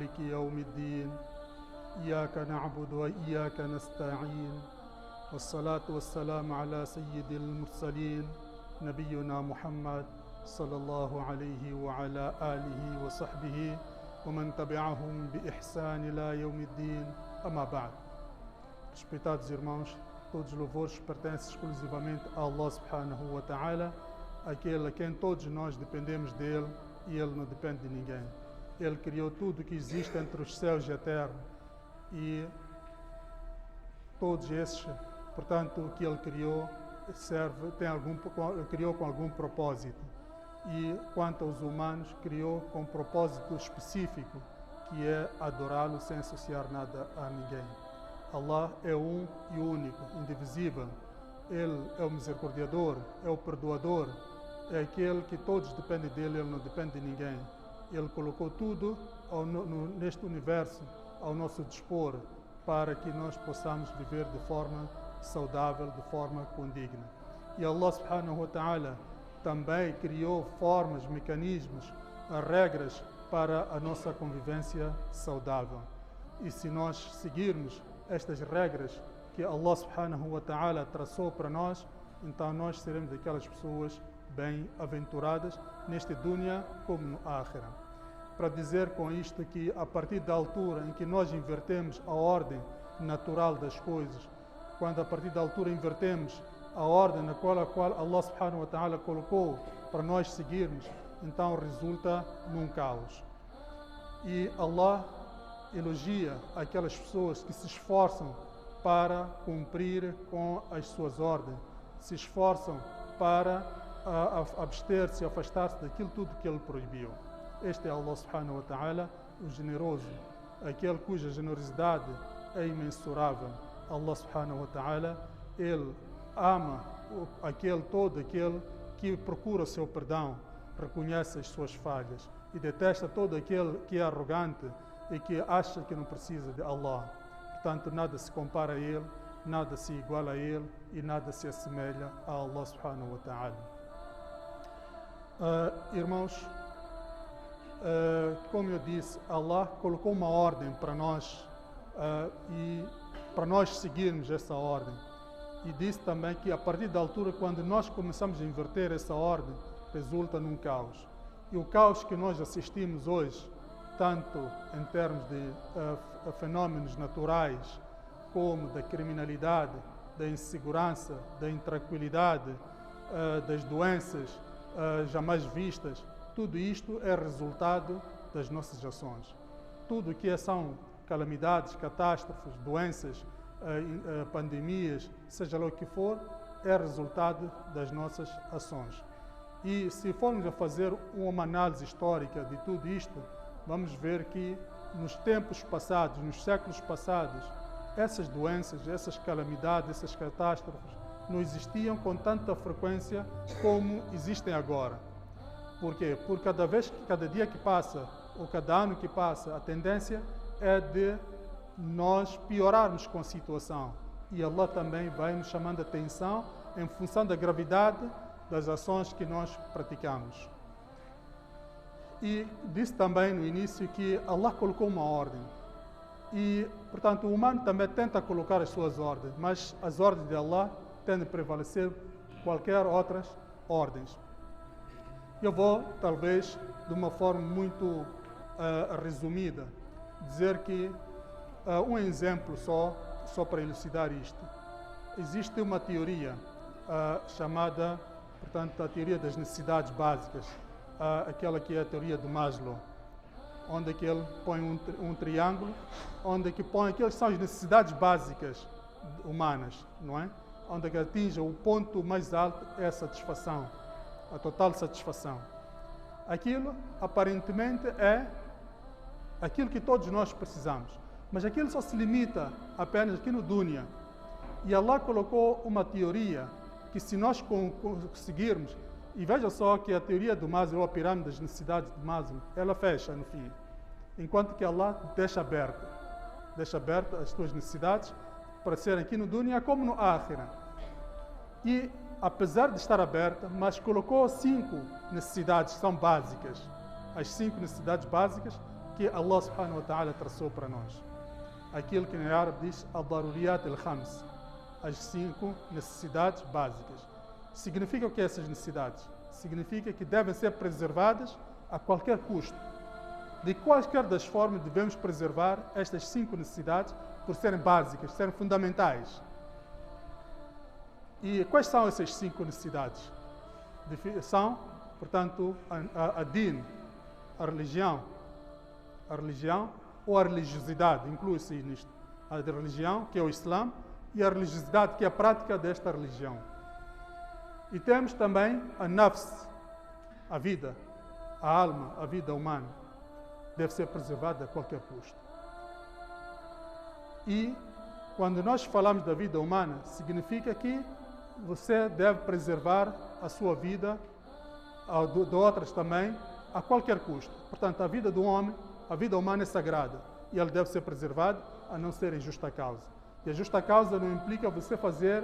مالك يوم الدين إياك نعبد وإياك نستعين والصلاة والسلام على سيد المرسلين نبينا محمد صلى الله عليه وعلى آله وصحبه ومن تبعهم بإحسان إلى يوم الدين أما بعد. Respeitados irmãos, todos os louvores pertencem exclusivamente a Allah subhanahu wa ta'ala, aquele a quem todos nós dependemos dele e ele não depende de ninguém. Ele criou tudo que existe entre os céus e a terra e todos esses, portanto, o que ele criou criou com algum propósito. E quanto aos humanos, criou com um propósito específico, que é adorá-lo sem associar nada a ninguém. Allah é um e único, indivisível. Ele é o misericordiador, é o perdoador, é aquele que todos dependem dele, ele não depende de ninguém. Ele colocou tudo neste universo ao nosso dispor para que nós possamos viver de forma saudável, de forma condigna. E Allah subhanahu wa ta'ala também criou formas, mecanismos, regras para a nossa convivência saudável. E se nós seguirmos estas regras que Allah subhanahu wa ta'ala traçou para nós, então nós seremos daquelas pessoas bem-aventuradas neste dunya como no akhirah. Para dizer com isto que a partir da altura em que nós invertemos a ordem natural das coisas, quando a partir da altura invertemos a ordem na qual Allah subhanahu wa ta'ala colocou para nós seguirmos, então resulta num caos. E Allah elogia aquelas pessoas que se esforçam para cumprir com as suas ordens, se esforçam para abster-se, afastar-se daquilo tudo que Ele proibiu. Este é Allah subhanahu wa ta'ala, o generoso, aquele cuja generosidade é imensurável. Allah subhanahu wa ta'ala, Ele ama todo aquele que procura o seu perdão, reconhece as suas falhas e detesta todo aquele que é arrogante e que acha que não precisa de Allah. Portanto, nada se compara a Ele, nada se iguala a Ele e nada se assemelha a Allah subhanahu wa ta'ala. Irmãos, como eu disse, Allah colocou uma ordem para nós e para nós seguirmos essa ordem. E disse também que a partir da altura, quando nós começamos a inverter essa ordem, resulta num caos. E o caos que nós assistimos hoje, tanto em termos de fenómenos naturais, como da criminalidade, da insegurança, da intranquilidade, das doenças jamais vistas, tudo isto é resultado das nossas ações. Tudo o que são calamidades, catástrofes, doenças, pandemias, seja lá o que for, é resultado das nossas ações. E se formos a fazer uma análise histórica de tudo isto, vamos ver que nos tempos passados, nos séculos passados, essas doenças, essas calamidades, essas catástrofes não existiam com tanta frequência como existem agora. Por quê? Porque cada dia que passa, ou cada ano que passa, a tendência é de nós piorarmos com a situação. E Allah também vai nos chamando a atenção em função da gravidade das ações que nós praticamos. E disse também no início que Allah colocou uma ordem. E, portanto, o humano também tenta colocar as suas ordens, mas as ordens de Allah tendem a prevalecer qualquer outras ordens. Eu vou, talvez, de uma forma muito resumida, dizer que um exemplo só para elucidar isto. Existe uma teoria chamada, portanto, a teoria das necessidades básicas, aquela que é a teoria do Maslow, onde que ele põe um triângulo, onde que põe aquelas que são as necessidades básicas humanas, não é? Onde que atinge o ponto mais alto é a satisfação, a total satisfação. Aquilo, aparentemente, é aquilo que todos nós precisamos, mas aquilo só se limita apenas aqui no dunya. E Allah colocou uma teoria que, se nós conseguirmos, e veja só que a teoria do Maslow, a pirâmide das necessidades de Maslow, ela fecha no fim, enquanto que Allah deixa aberta as tuas necessidades para serem aqui no dunya como no akhirah. E apesar de estar aberta, mas colocou 5 necessidades que são básicas, as 5 necessidades básicas que Allah subhanahu wa ta'ala traçou para nós. Aquilo que em árabe diz al-daruriyat al-khams, as 5 necessidades básicas. Significa o que essas necessidades? Significa que devem ser preservadas a qualquer custo. De quaisquer das formas devemos preservar estas 5 necessidades por serem básicas, serem fundamentais. E quais são essas 5 necessidades? São, portanto, a din, a religião ou a religiosidade, inclui-se nisto. A religião, que é o Islã, e a religiosidade, que é a prática desta religião. E temos também a nafs, a vida, a alma, a vida humana. Deve ser preservada a qualquer custo. E quando nós falamos da vida humana, significa que você deve preservar a sua vida, de outras também, a qualquer custo. Portanto, a vida do homem, a vida humana é sagrada e ela deve ser preservada a não ser em justa causa. E a justa causa não implica você fazer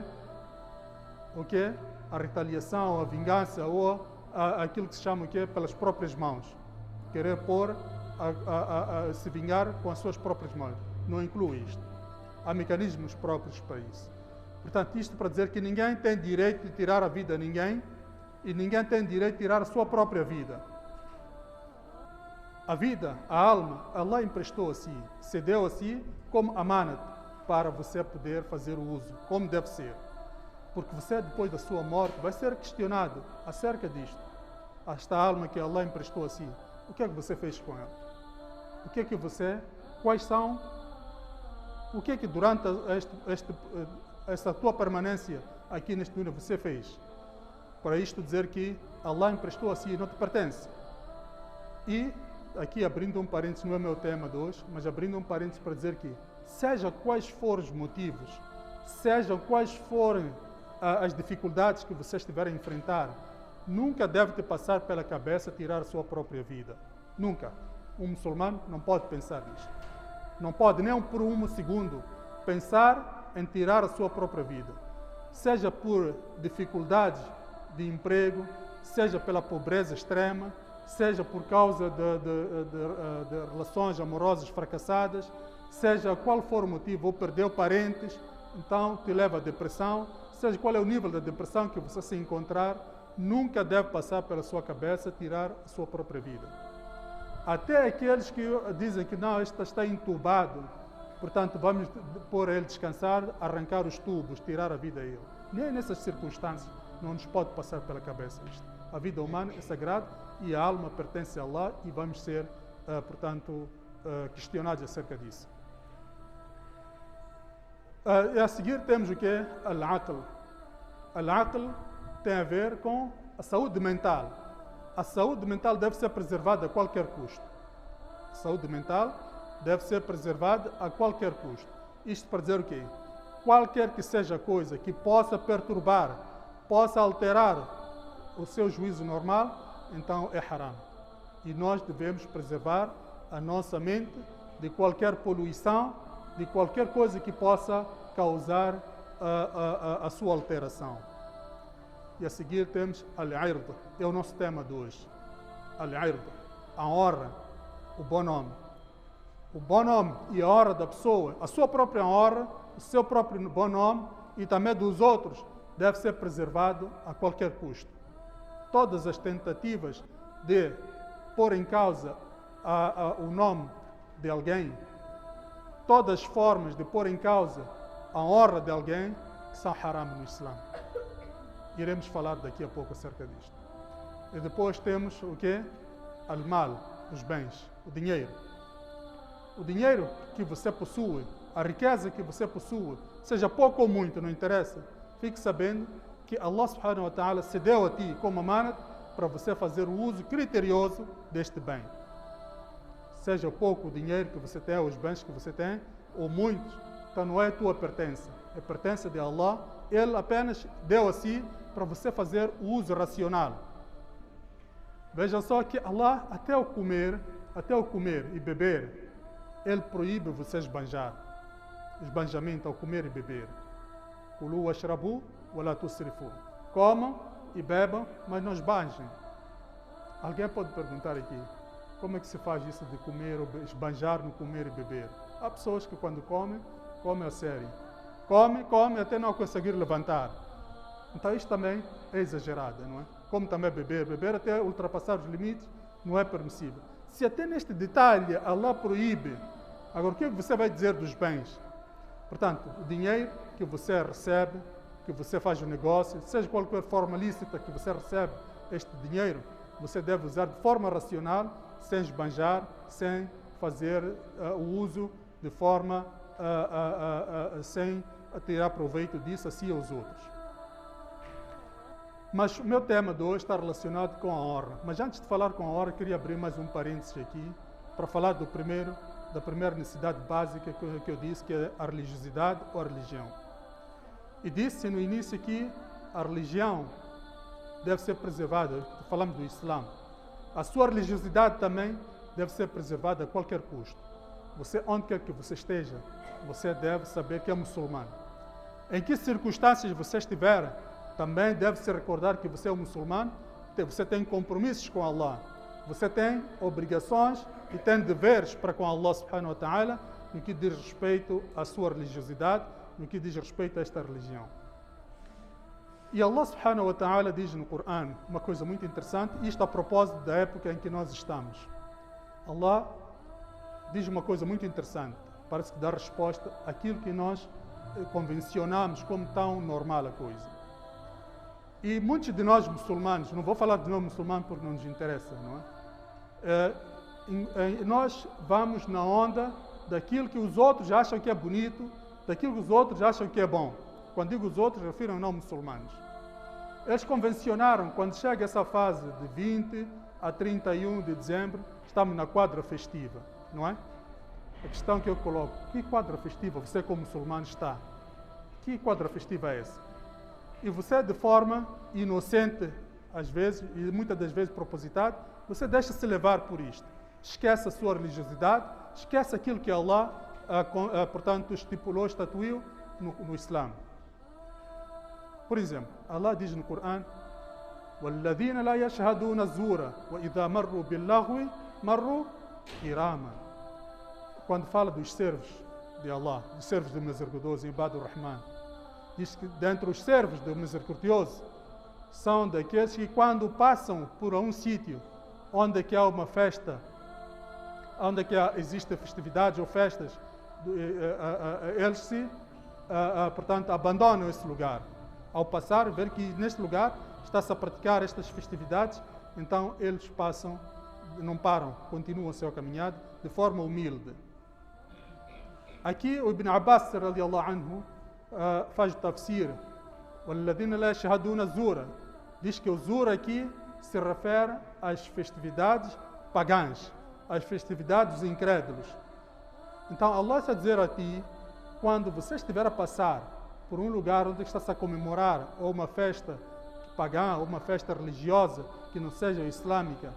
o quê? A retaliação, a vingança ou aquilo que se chama o quê? Pelas próprias mãos. Querer se vingar com as suas próprias mãos. Não inclui isto. Há mecanismos próprios para isso. Portanto, isto para dizer que ninguém tem direito de tirar a vida a ninguém e ninguém tem direito de tirar a sua própria vida. A vida, a alma, Allah emprestou a si, cedeu a si como amanat para você poder fazer o uso, como deve ser. Porque você, depois da sua morte, vai ser questionado acerca disto. Esta alma que Allah emprestou a si, o que é que você fez com ela? O que é que você, quais são, o que é que durante esta tua permanência aqui neste mundo você fez? Para isto dizer que Allah emprestou a si e não te pertence. E aqui abrindo um parênteses, não é meu tema de hoje, mas abrindo um parênteses para dizer que, seja quais forem os motivos, sejam quais forem as dificuldades que você estiver a enfrentar, nunca deve te passar pela cabeça tirar a sua própria vida. Nunca. Um muçulmano não pode pensar nisto. Não pode nem por um segundo pensar em tirar a sua própria vida. Seja por dificuldades de emprego, seja pela pobreza extrema, seja por causa de relações amorosas fracassadas, seja qual for o motivo, ou perdeu parentes, então te leva à depressão, seja qual é o nível da depressão que você se encontrar, nunca deve passar pela sua cabeça tirar a sua própria vida. Até aqueles que dizem que não, este está entubado, portanto vamos pôr ele descansar, arrancar os tubos, tirar a vida a ele. Nem nessas circunstâncias não nos pode passar pela cabeça isto. A vida humana é sagrada e a alma pertence a Allah e vamos ser, portanto, questionados acerca disso. E a seguir temos o que é al-aql. Al-aql tem a ver com a saúde mental. A saúde mental deve ser preservada a qualquer custo. A saúde mental deve ser preservada a qualquer custo. Isto para dizer o quê? Qualquer que seja coisa que possa perturbar, possa alterar o seu juízo normal, então é haram. E nós devemos preservar a nossa mente de qualquer poluição, de qualquer coisa que possa causar a sua alteração. E a seguir temos al-ird, é o nosso tema de hoje. Al-ird, a honra, o bom nome. O bom nome e a honra da pessoa, a sua própria honra, o seu próprio bom nome e também dos outros, deve ser preservado a qualquer custo. Todas as tentativas de pôr em causa o nome de alguém, todas as formas de pôr em causa a honra de alguém, são haram no Islã. Iremos falar daqui a pouco acerca disto. E depois temos o quê? Al-mal, os bens, o dinheiro. O dinheiro que você possui, a riqueza que você possui, seja pouco ou muito, não interessa. Fique sabendo que Allah subhanahu wa ta'ala cedeu a ti como amanat para você fazer o uso criterioso deste bem. Seja pouco o dinheiro que você tem, os bens que você tem, ou muitos, então não é tua pertença, é pertença de Allah. Ele apenas deu a si para você fazer o uso racional. Veja só que Allah, até o comer e beber, Ele proíbe você esbanjar. Esbanjamento ao comer e beber. Kulu washrabu wala tusrifu. Comam e bebam, mas não esbanjem. Alguém pode perguntar aqui, como é que se faz isso de comer, ou esbanjar no comer e beber? Há pessoas que quando comem a sério. Come até não conseguir levantar. Então isto também é exagerado, não é? Como também beber até ultrapassar os limites não é permissível. Se até neste detalhe Allah proíbe, agora o que você vai dizer dos bens? Portanto, o dinheiro que você recebe, que você faz o negócio, seja qualquer forma lícita que você recebe este dinheiro, você deve usar de forma racional, sem esbanjar, sem fazer o uso de forma sem tirar proveito disso assim aos outros. Mas o meu tema de hoje está relacionado com a honra. Mas antes de falar com a honra, queria abrir mais um parênteses aqui para falar da primeira necessidade básica que eu disse, que é a religiosidade ou a religião. E disse no início que a religião deve ser preservada, falamos do Islã. A sua religiosidade também deve ser preservada a qualquer custo. Você, onde quer que você esteja, você deve saber que é muçulmano. Em que circunstâncias você estiver, também deve se recordar que você é um muçulmano, você tem compromissos com Allah, você tem obrigações e tem deveres para com Allah subhanahu wa ta'ala no que diz respeito à sua religiosidade, no que diz respeito a esta religião. E Allah subhanahu wa ta'ala diz no Corão uma coisa muito interessante, isto a propósito da época em que nós estamos. Allah diz uma coisa muito interessante, parece que dá resposta àquilo que nós convencionamos como tão normal a coisa. E muitos de nós muçulmanos, não vou falar de nós muçulmanos porque não nos interessa, não é? Nós vamos na onda daquilo que os outros acham que é bonito, daquilo que os outros acham que é bom. Quando digo os outros, refiro a não muçulmanos. Eles convencionaram, quando chega essa fase de 20 a 31 de dezembro, estamos na quadra festiva, não é? A questão que eu coloco, que quadra festiva você como muçulmano está? Que quadra festiva é essa? E você, de forma inocente, às vezes, e muitas das vezes propositada, você deixa-se levar por isto. Esquece a sua religiosidade, esquece aquilo que Allah, portanto, estipulou, estatuiu no Islã. Por exemplo, Allah diz no Corão: وَالَّذِينَ لَا يَشْهَدُونَ الزُّورَ وَإِذَا مَرُّوا بِاللَّغْوِ مَرُّوا كِرَامًا. Quando fala dos servos de Allah, dos servos do Misericordioso, Ibadur Rahman, diz que dentre os servos do Misericordioso são daqueles que quando passam por um sítio onde que há uma festa, onde que existem festividades ou festas, eles portanto, abandonam esse lugar. Ao passar, ver que neste lugar está-se a praticar estas festividades, então eles passam, não param, continuam a sua caminhada de forma humilde. Aqui o Ibn Abbas, radiallahu anhu, faz o tafsir, وَالَّذِينَ لَا يَشْهَدُونَ الزُّورَ, diz que o zur aqui se refere às festividades pagãs, às festividades dos incrédulos. Então Allah está a dizer a ti, quando você estiver a passar por um lugar onde está-se a comemorar ou uma festa pagã, ou uma festa religiosa que não seja islâmica,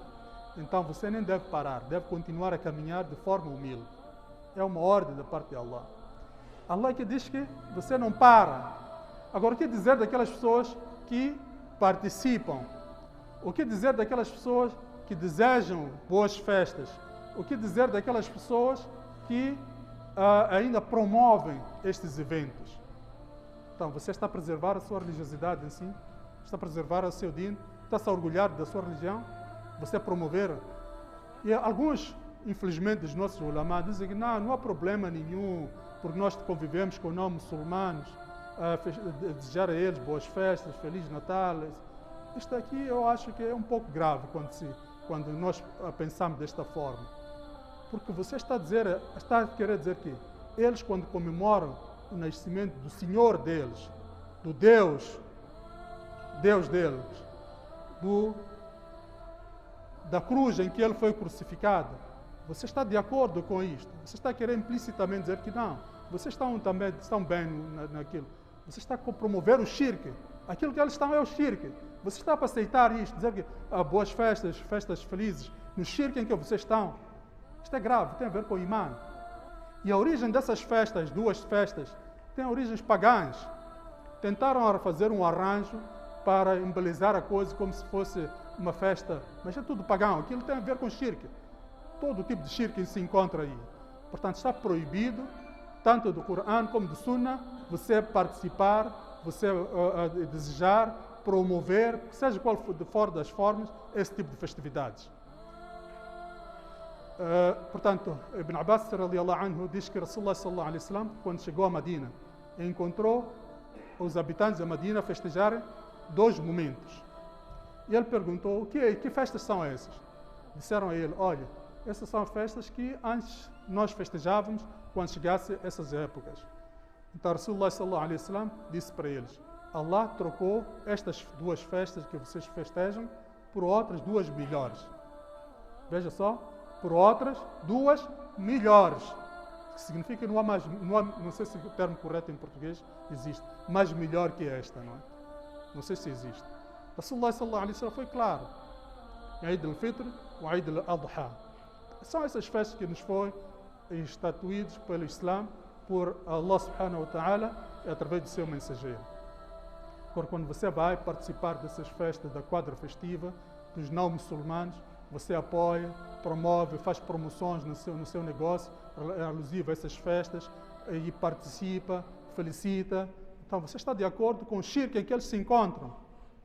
então você nem deve parar, deve continuar a caminhar de forma humilde. É uma ordem da parte de Allah. Allah que diz que você não para. Agora, o que dizer daquelas pessoas que participam? O que dizer daquelas pessoas que desejam boas festas? O que dizer daquelas pessoas que ainda promovem estes eventos? Então, você está a preservar a sua religiosidade em si? Está a preservar o seu dino? Está-se a orgulhar da sua religião? Você a promover? E alguns, infelizmente, dos nossos ulama dizem que não há problema nenhum, porque nós convivemos com não muçulmanos, desejar a eles boas festas, Feliz Natal. Isto aqui eu acho que é um pouco grave quando nós pensamos desta forma. Porque você está a querer dizer que eles, quando comemoram o nascimento do Senhor deles, do Deus deles, da cruz em que ele foi crucificado, você está de acordo com isto? Você está a querer implicitamente dizer que não, vocês estão bem naquilo. Você está a promover o shirk. Aquilo que eles estão é o shirk. Você está para aceitar isto, dizer que boas festas felizes, no shirk em que vocês estão. Isto é grave, tem a ver com o imã. E a origem dessas festas, duas festas, tem origens pagãs. Tentaram fazer um arranjo para embelezar a coisa como se fosse uma festa, mas é tudo pagão, aquilo tem a ver com shirk. todo tipo de shirk que se encontra aí. Portanto, está proibido, tanto do Corão como do Sunnah, você participar, você desejar, promover, seja qual for das formas, esse tipo de festividades. Portanto, Ibn Abbas radiallahu anhu diz que Rasulullah sallallahu alaihi wasallam, quando chegou a Medina, encontrou os habitantes da Medina festejarem 2 momentos. E ele perguntou, que festas são essas? Disseram a ele, olha, essas são festas que antes nós festejávamos quando chegassem essas épocas. Então Rasulullah sallallahu alaihi wasallam disse para eles, Allah trocou estas 2 festas que vocês festejam por outras 2 melhores. Veja só, por outras 2 melhores. Que significa não sei se o termo correto em português existe, mais melhor que esta, não é? Não sei se existe. Rasulullah sallallahu alaihi wasallam foi claro. Eid al-Fitr e Eid al-Adha. São essas festas que nos foram estatuídas pelo Islã, por Allah subhanahu wa ta'ala, através do seu mensageiro. Agora, quando você vai participar dessas festas da quadra festiva, dos não muçulmanos, você apoia, promove, faz promoções no seu negócio, alusivo a essas festas, e participa, felicita. Então, você está de acordo com o shirk em que eles se encontram.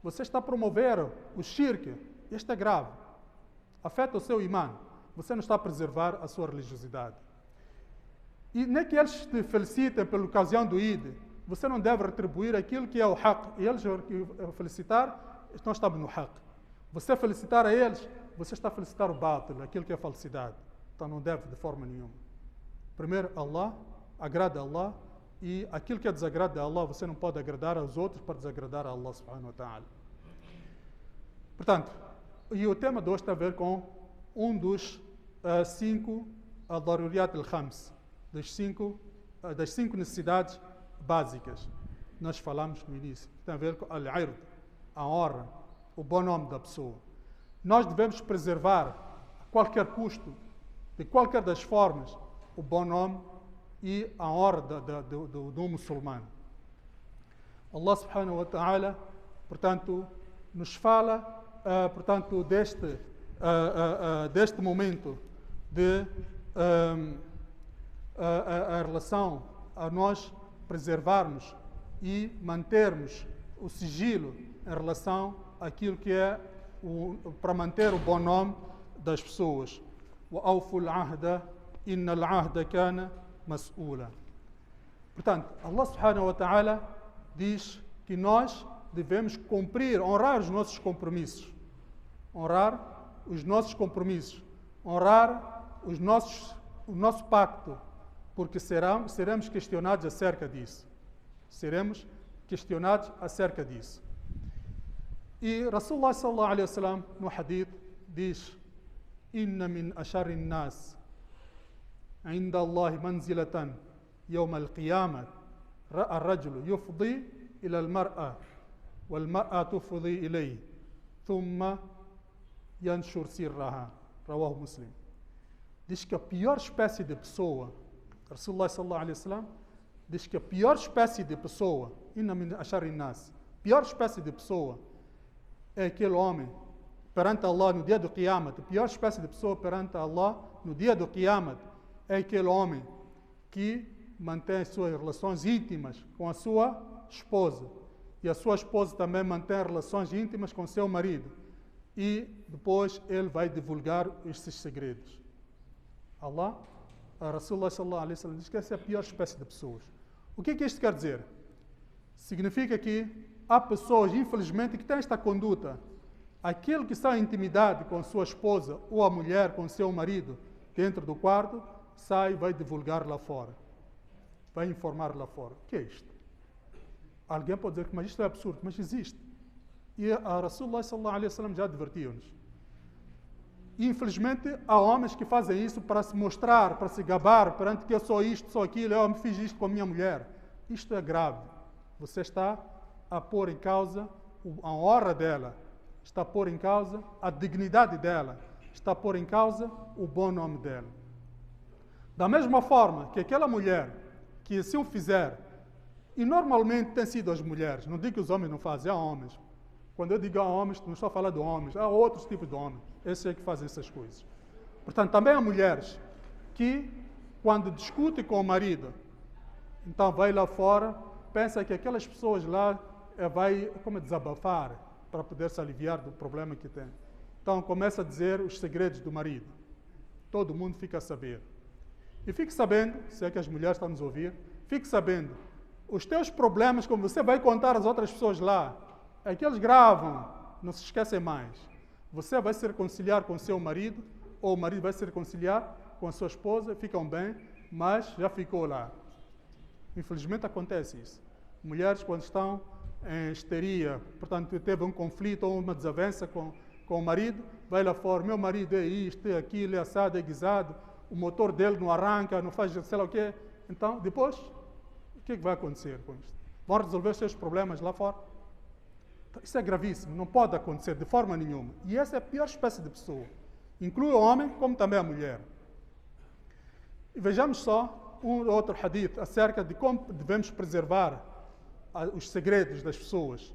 Você está a promover o shirk. Este é grave. Afeta o seu imã. Você não está a preservar a sua religiosidade. E nem que eles te felicitem pela ocasião do Eid, você não deve retribuir aquilo que é o haq. E eles felicitar, não estamos no haq. Você felicitar a eles, você está a felicitar o batil, aquilo que é falsidade. Então não deve de forma nenhuma. Primeiro, Allah, agrada a Allah, e aquilo que é desagrado a Allah, você não pode agradar aos outros para desagradar a Allah subhanahu wa ta'ala. Portanto, e o tema de hoje tem a ver com um dos 5 al-daruriyat al-khams, das 5 necessidades básicas. Nós falamos no início, tem a ver com al-ird, a honra, o bom nome da pessoa. Nós devemos preservar, a qualquer custo, de qualquer das formas, o bom nome e a honra do muçulmano. Allah subhanahu wa ta'ala, portanto, nos fala, portanto, deste momento de a relação a nós preservarmos e mantermos o sigilo em relação àquilo que é para manter o bom nome das pessoas. وَأَوْفُوا الْعَهْدَ إِنَّ الْعَهْدَ كَانَ مسؤولا. Portanto, Allah subhanahu wa ta'ala diz que nós devemos cumprir, honrar os nossos compromissos. Honrar os nossos compromissos. Honrar o nosso pacto. Porque seremos questionados acerca disso. Seremos questionados acerca disso. E Rasulullah sallallahu alaihi wasallam no hadith diz: Inna min ashari nas عند الله منزلة يوم القيامة الرجل يفضي إلى المرأة والمرأة تفضي إليه ثم ينشر سرها. رواه Muslim. Diz que a pior espécie de pessoa, Rasulullah sallallahu alaihi wasallam diz que a pior espécie de pessoa, inna min ashari nas, pior espécie de pessoa é aquele homem perante Allah no dia do Qiyamah. A pior espécie de pessoa perante Allah no dia do Qiyamah é aquele homem que mantém suas relações íntimas com a sua esposa. E a sua esposa também mantém relações íntimas com seu marido. E depois ele vai divulgar esses segredos. Allah, a Rasulullah sallallahu alaihi wasallam diz que essa é a pior espécie de pessoas. O que é que isto quer dizer? Significa que há pessoas, infelizmente, que têm esta conduta. Aquele que está em intimidade com a sua esposa ou a mulher com seu marido dentro do quarto, sai e vai divulgar lá fora. Vai informar lá fora. O que é isto? Alguém pode dizer que mas isto é absurdo, mas existe. E a Rasulullah sallallahu alaihi wasallam já advertiu-nos. Infelizmente, há homens que fazem isso para se mostrar, para se gabar, perante que eu sou isto, sou aquilo, eu me fiz isto com a minha mulher. Isto é grave. Você está a pôr em causa a honra dela, está a pôr em causa a dignidade dela, está a pôr em causa o bom nome dela. Da mesma forma que aquela mulher que assim o fizer, e normalmente tem sido as mulheres, não digo que os homens não fazem, há homens. Quando eu digo há homens, não estou a falar de homens, há outros tipos de homens, esses é que fazem essas coisas. Portanto, também há mulheres que, quando discutem com o marido, então vai lá fora, pensa que aquelas pessoas lá vai como desabafar para poder se aliviar do problema que tem. Então começa a dizer os segredos do marido. Todo mundo fica a saber. E fique sabendo, se é que as mulheres estão nos ouvir, fique sabendo, os teus problemas, como você vai contar às outras pessoas lá, é que eles gravam, não se esquecem mais. Você vai se reconciliar com o seu marido, ou o marido vai se reconciliar com a sua esposa, ficam bem, mas já ficou lá. Infelizmente acontece isso. Mulheres, quando estão em histeria, portanto, teve um conflito ou uma desavença com o marido, vai lá fora, meu marido é isto, é aquilo, é assado, é guisado, o motor dele não arranca, não faz sei lá o quê. Então, depois, o que vai acontecer com isto? Vão resolver os seus problemas lá fora? Isso é gravíssimo, não pode acontecer de forma nenhuma. E essa é a pior espécie de pessoa. Inclui o homem, como também a mulher. E vejamos só um outro hadith acerca de como devemos preservar os segredos das pessoas.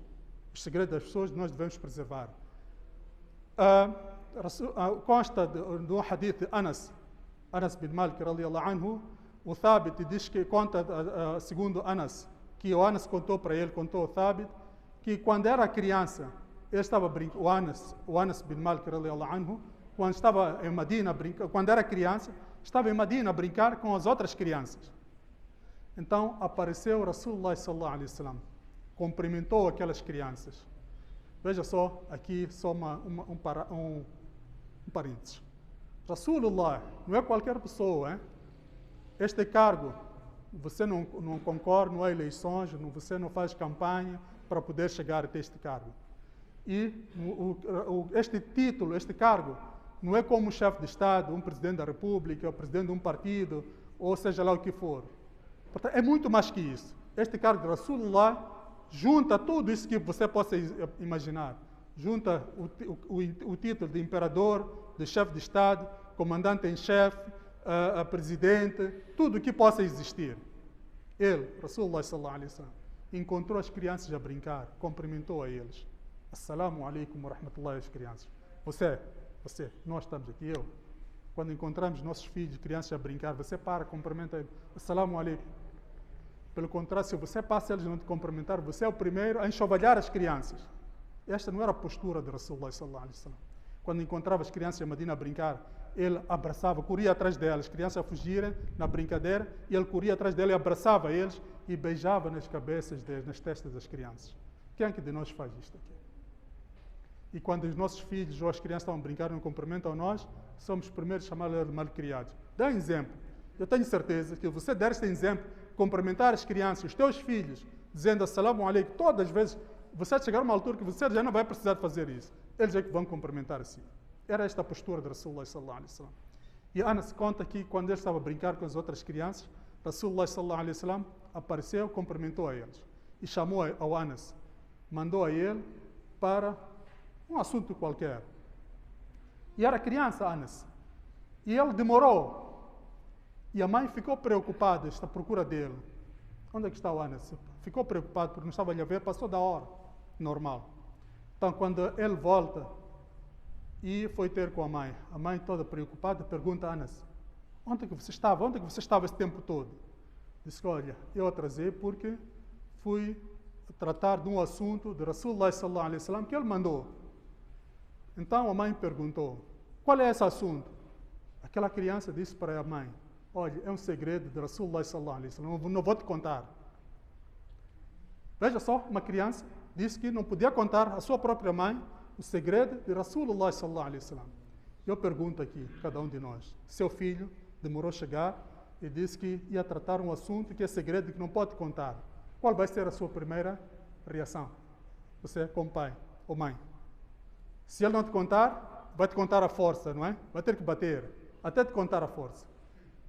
Os segredos das pessoas nós devemos preservar. Consta do hadith de Anas bin Malik, radiallahu anhu, o Thabit diz que conta, segundo Anas, que o Anas contou para ele, contou o Thabit, que quando era criança, ele estava brincando, o Anas bin Malik, radiallahu anhu, quando estava em Medina, quando era criança, estava em Medina a brincar com as outras crianças. Então apareceu Rasulullah sallallahu alaihi wasallam, cumprimentou aquelas crianças. Veja só, aqui só um parênteses. Rasulullah não é qualquer pessoa, hein? Este cargo, você não concorre, não há eleições, você não faz campanha para poder chegar até este cargo. E este título, este cargo, não é como um chefe de Estado, um presidente da República, o presidente de um partido, ou seja lá o que for. Portanto, é muito mais que isso. Este cargo de Rasulullah junta tudo isso que você possa imaginar. Junta o título de imperador, de chefe de Estado, comandante em chefe, presidente, tudo o que possa existir. Ele, Rasulullah sallallahu alaihi wasallam, encontrou as crianças a brincar, cumprimentou a eles. Assalamu alaikum wa rahmatullahi, as crianças. Você, nós estamos aqui, eu. Quando encontramos nossos filhos, crianças a brincar, você para, cumprimenta eles. Assalamu alaikum. Pelo contrário, se você passa eles não te cumprimentar, você é o primeiro a enxovalhar as crianças. Esta não era a postura de Rasulullah sallallahu alaihi wasallam. Quando encontrava as crianças em Medina a brincar, ele abraçava, corria atrás delas, as crianças a fugirem na brincadeira, e ele corria atrás delas e abraçava eles e beijava nas cabeças, nas testas das crianças. Quem é que de nós faz isto aqui? E quando os nossos filhos ou as crianças estão a brincar e não cumprimentam nós, somos os primeiros a chamá-los de malcriados. Dá um exemplo. Eu tenho certeza que você der este exemplo, cumprimentar as crianças, os teus filhos, dizendo assalamu alaikum, todas as vezes, você chegar a uma altura que você já não vai precisar de fazer isso. Eles é que vão cumprimentar assim. Era esta a postura de Rasulullah sallallahu alaihi wasallam. E Anas conta que quando ele estava a brincar com as outras crianças, Rasulullah sallallahu alaihi wasallam apareceu, cumprimentou a eles. E chamou ao Anas, mandou a ele para um assunto qualquer. E era criança, Anas. E ele demorou. E a mãe ficou preocupada, está à procura dele. Onde é que está o Anas? Ficou preocupado porque não estava a ver, passou da hora normal. Então, quando ele volta e foi ter com a mãe toda preocupada, pergunta a Anas, onde é que você estava? Onde é que você estava esse tempo todo? Disse, olha, eu atrasei porque fui tratar de um assunto de Rasulullah sallallahu alaihi wasallam que ele mandou. Então a mãe perguntou, qual é esse assunto? Aquela criança disse para a mãe, olha, é um segredo de Rasulullah sallallahu alaihi wasallam, não vou te contar. Veja só, uma criança disse que não podia contar à sua própria mãe o segredo de Rasulullah sallallahu alaihi wasallam. Eu pergunto aqui, cada um de nós, seu filho demorou a chegar e disse que ia tratar um assunto que é segredo e que não pode contar. Qual vai ser a sua primeira reação? Você, como pai ou mãe? Se ele não te contar, vai te contar a força, não é? Vai ter que bater, até te contar a força.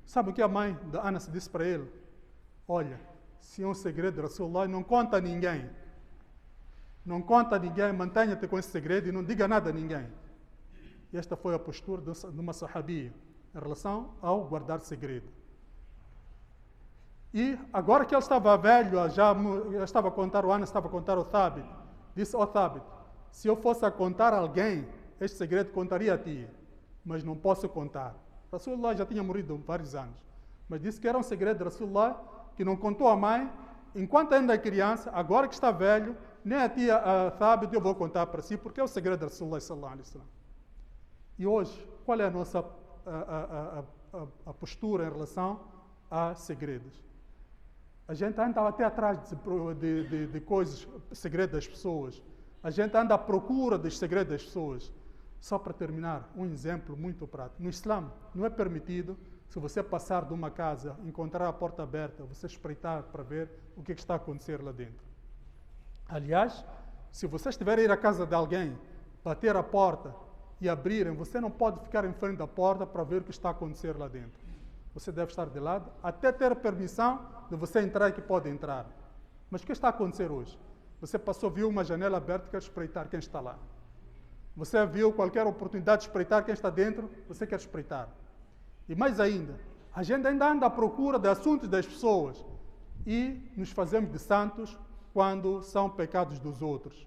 Sabe o que a mãe de Anas disse para ele? Olha, se é um segredo de Rasulullah, não conta a ninguém. Não conta a ninguém, mantenha-te com esse segredo e não diga nada a ninguém. E esta foi a postura de uma sahabia em relação ao guardar segredo. E agora que ele estava velho, já estava a contar o Anas, estava a contar o Thabit, disse, Thabit, se eu fosse a contar a alguém, este segredo contaria a ti. mas não posso contar. Rasulullah já tinha morrido há vários anos, mas disse que era um segredo de Rasulullah, que não contou à mãe, enquanto ainda é criança, agora que está velho, nem a tia Thabit eu vou contar para si, porque é o segredo de Rasulullah sallallahu alaihi wasallam. E hoje, qual é a nossa a postura em relação a segredos? A gente anda até atrás de coisas, segredos das pessoas. A gente anda à procura dos segredos das pessoas. Só para terminar, um exemplo muito prático. No Islã, não é permitido, se você passar de uma casa, encontrar a porta aberta, você espreitar para ver o que está a acontecer lá dentro. Aliás, se você estiver a ir à casa de alguém, bater a porta e abrirem, você não pode ficar em frente da porta para ver o que está a acontecer lá dentro. Você deve estar de lado, até ter permissão de você entrar e que pode entrar. Mas o que está a acontecer hoje? Você passou, viu uma janela aberta e quer espreitar quem está lá. Você viu qualquer oportunidade de espreitar quem está dentro, você quer espreitar. E mais ainda, a gente ainda anda à procura de assuntos das pessoas e nos fazemos de santos quando são pecados dos outros.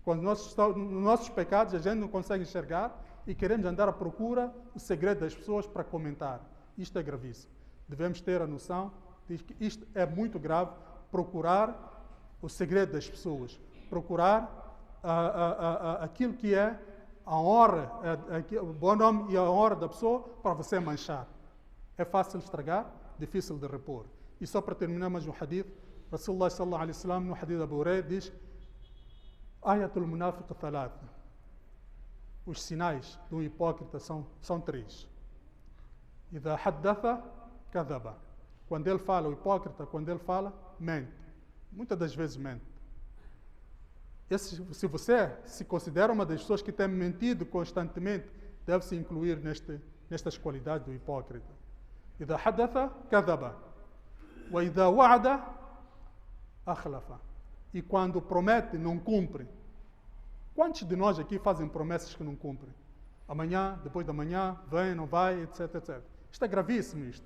Quando nossos pecados a gente não consegue enxergar e queremos andar à procura do segredo das pessoas para comentar. Isto é gravíssimo. Devemos ter a noção de que isto é muito grave, procurar o segredo das pessoas, procurar aquilo que é a honra, o bom nome e a honra da pessoa para você manchar. É fácil estragar, difícil de repor. E só para terminar mais um hadith, Rasulullah sallallahu alaihi wasallam, no hadith Abu Hurairah, diz: Ayatul munafiq thalatha. Os sinais de um hipócrita são três. Idha haddatha kadhaba. Quando ele fala, o hipócrita, quando ele fala, mente. Muitas das vezes mente. Se você se considera uma das pessoas que tem mentido constantemente, deve-se incluir nestas qualidades do hipócrita. Idha haddatha kadhaba. Wa idha wa'ada akhlafa. E quando promete, não cumpre. Quantos de nós aqui fazem promessas que não cumprem? Amanhã, depois da manhã, vem, não vai, etc, etc. Isto é gravíssimo, isto.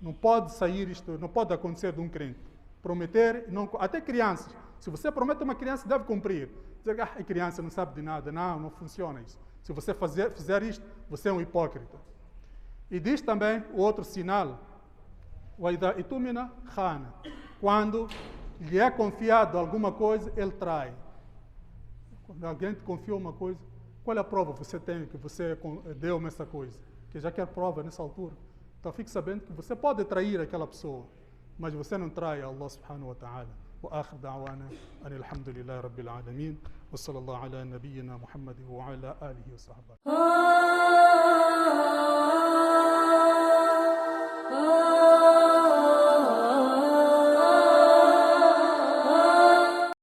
Não pode sair isto, não pode acontecer de um crente. Prometer, não, até crianças. Se você promete a uma criança, deve cumprir. Dizer, a criança não sabe de nada. Não funciona isso. Se você fizer isto, você é um hipócrita. E diz também o outro sinal. وَإِذَا إِتُمِنَ خَانَ. Quando lhe é confiado alguma coisa, ele trai. Quando alguém te confiou uma coisa, qual é a prova que você tem que você deu essa coisa? Que já quer prova nessa altura. Então fique sabendo que você pode trair aquela pessoa, mas você não trai Allah subhanahu wa ta'ala. وآخر دعوانا أن الحمد لله رب العالمين وصلى الله على نبينا محمد وعلى آله وصحبه